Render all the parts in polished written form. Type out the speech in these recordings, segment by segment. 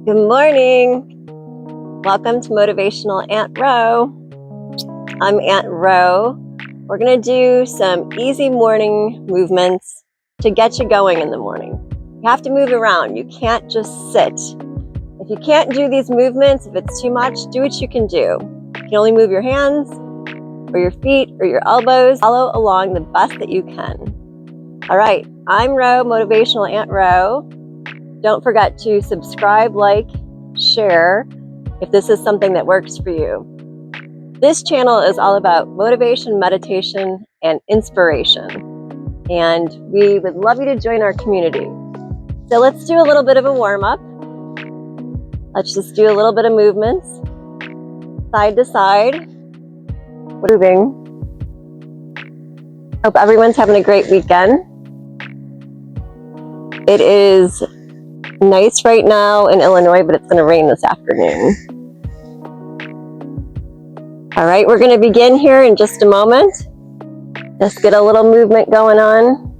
Good morning. Welcome to Motivational Aunt Ro. I'm Aunt Ro. We're going to do some easy morning movements to get you going in the morning. You have to move around. You can't just sit. If you can't do these movements, if it's too much, do what you can do. You can only move your hands or your feet or your elbows. Follow along the best that you can. All right, I'm Ro, Motivational Aunt Ro. Don't forget to subscribe, like, share if this is something that works for you. This channel is all about motivation, meditation, and inspiration. And we would love you to join our community. So let's do a little bit of a warm-up. Let's just do a little bit of movements. Side to side. Moving. Hope everyone's having a great weekend. It is nice right now in Illinois, but it's going to rain this afternoon. All right, we're going to begin here in just a moment. Let's get a little movement going on.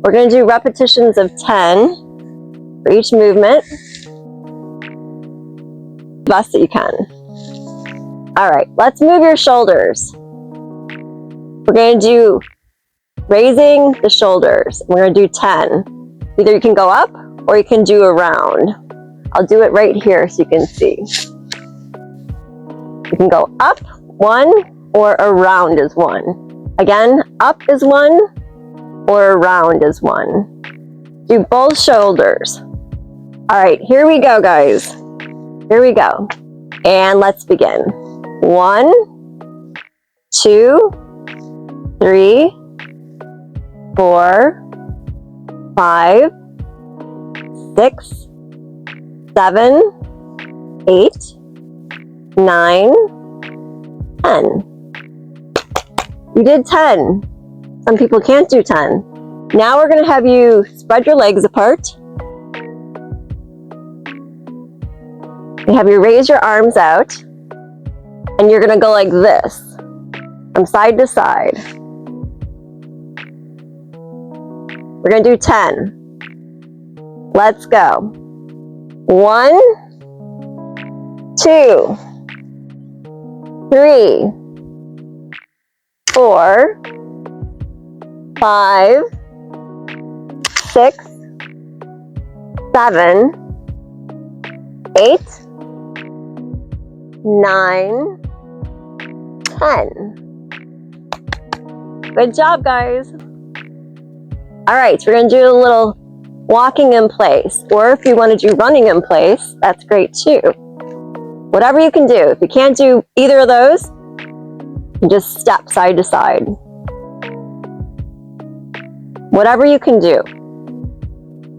We're going to do repetitions of 10 for each movement. The best that you can. All right, let's move your shoulders. We're going to do raising the shoulders. We're going to do 10. Either you can go up or you can do a round. I'll do it right here so you can see. You can go up 1 or around is 1. Again, up is 1 or around is 1. Do both shoulders. All right, here we go, guys. Here we go. And let's begin. 1, 2, 3, 4, 5, 6, 7, 8, 9, 10. You did 10. Some people can't do 10. Now we're going to have you spread your legs apart. You have you raise your arms out. And you're going to go like this, from side to side. We're going to do 10. Let's go. 1, 2, 3, 4, 5, 6, 7, 8, 9, 10. Good job, guys. All right, so we're going to do a little walking in place, or if you want to do running in place, that's great too. Whatever you can do. If you can't do either of those, you just step side to side. Whatever you can do.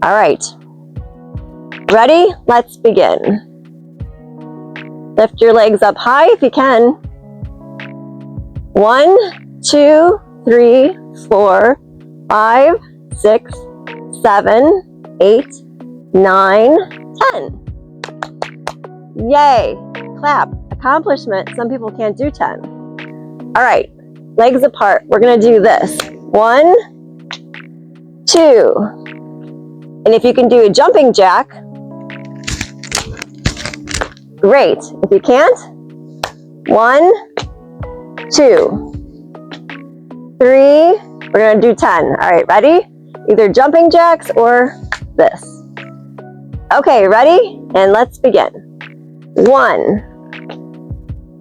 All right. Ready? Let's begin. Lift your legs up high if you can. 1, 2, 3, 4, 5, 6, 7, 8, 9, 10. Yay! Clap. Accomplishment. Some people can't do 10. All right. Legs apart. We're going to do this. 1, 2. And if you can do a jumping jack, great. If you can't, 1, 2, 3. We're going to do 10. All right, ready? Either jumping jacks or this. Okay, ready? And let's begin. 1,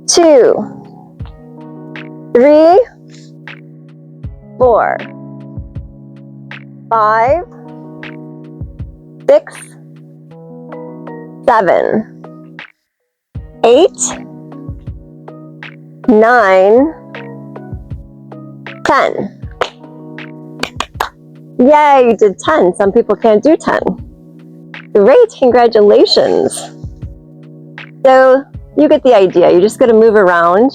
2, 3, 4, 5, 6, 7, 8, 9, 10. Yay, you did 10. Some people can't do 10. Great, congratulations. So you get the idea. You're just going to move around,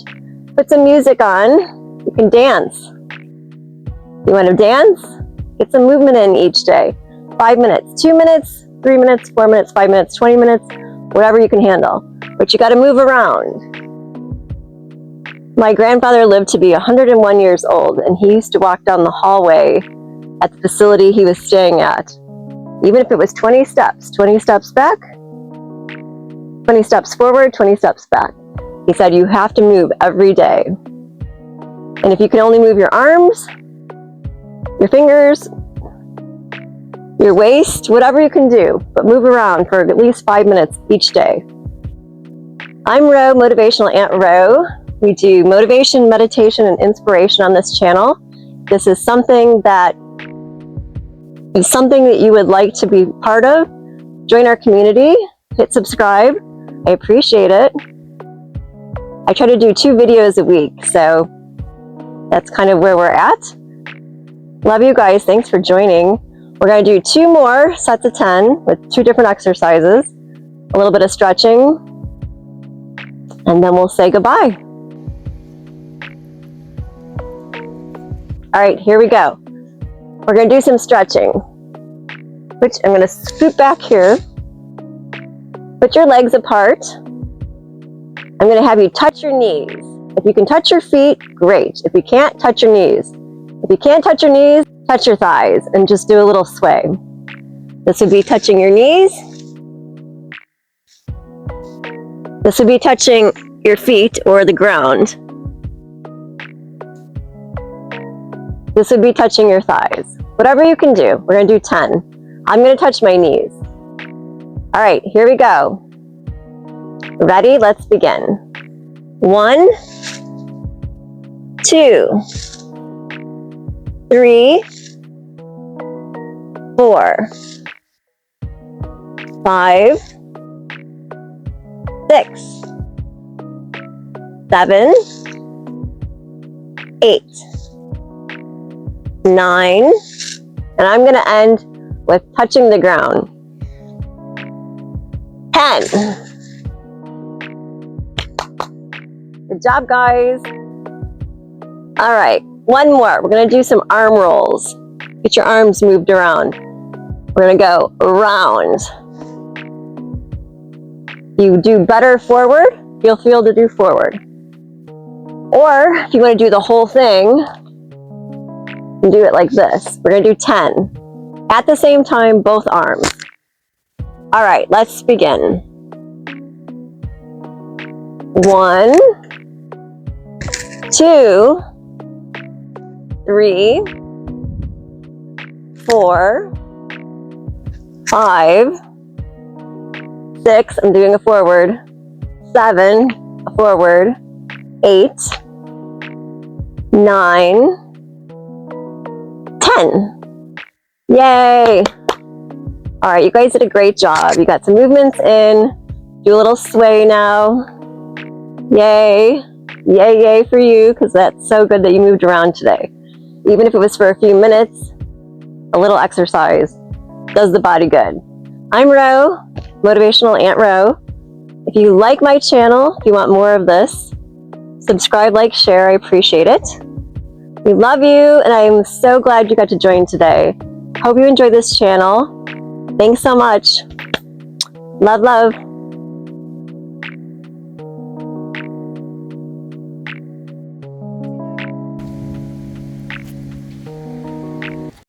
put some music on. You can dance. You want to dance? Get some movement in each day. 5 minutes, 2 minutes, 3 minutes, 4 minutes, 5 minutes, 20 minutes, whatever you can handle. But you got to move around. My grandfather lived to be 101 years old, and he used to walk down the hallway at the facility he was staying at. Even if it was 20 steps back, 20 steps forward, 20 steps back. He said you have to move every day. And if you can only move your arms, your fingers, your waist, whatever you can do, but move around for at least 5 minutes each day. I'm Ro, Motivational Aunt Ro. We do motivation, meditation, and inspiration on this channel. This is something that you would like to be part of. Join our community, hit subscribe. I appreciate it. I try to do 2 videos a week, so that's kind of where we're at. Love you guys. Thanks for joining. We're going to do 2 more sets of 10 with 2 different exercises, a little bit of stretching, and then we'll say goodbye. All right, here we go. We're going to do some stretching, which I'm going to scoot back here. Put your legs apart. I'm going to have you touch your knees. If you can touch your feet, great. If you can't, touch your knees. If you can't touch your knees, touch your thighs and just do a little sway. This would be touching your knees. This would be touching your feet or the ground. This would be touching your thighs. Whatever you can do. We're going to do 10. I'm going to touch my knees. All right, here we go. Ready? Let's begin. 1, 2, 3, 4, 5, 6, 7, 8, 9, and I'm going to end with touching the ground. 10. Good job, guys. All right, 1 more. We're going to do some arm rolls. Get your arms moved around. We're going to go around. You do better forward, you'll feel to do forward. Or if you want to do the whole thing, you do it like this. We're going to do 10. At the same time, both arms. All right, let's begin. 1, 2, 3, 4, 5, 6, I'm doing a forward, 7, a forward, 8, 9, 10. Yay! All right, you guys did a great job. You got some movements in. Do a little sway now. Yay. Yay, yay for you, because that's so good that you moved around today. Even if it was for a few minutes, a little exercise does the body good. I'm Ro, Motivational Aunt Ro. If you like my channel, if you want more of this, subscribe, like, share. I appreciate it. We love you, and I'm so glad you got to join today. Hope you enjoyed this channel. Thanks so much. Love, love.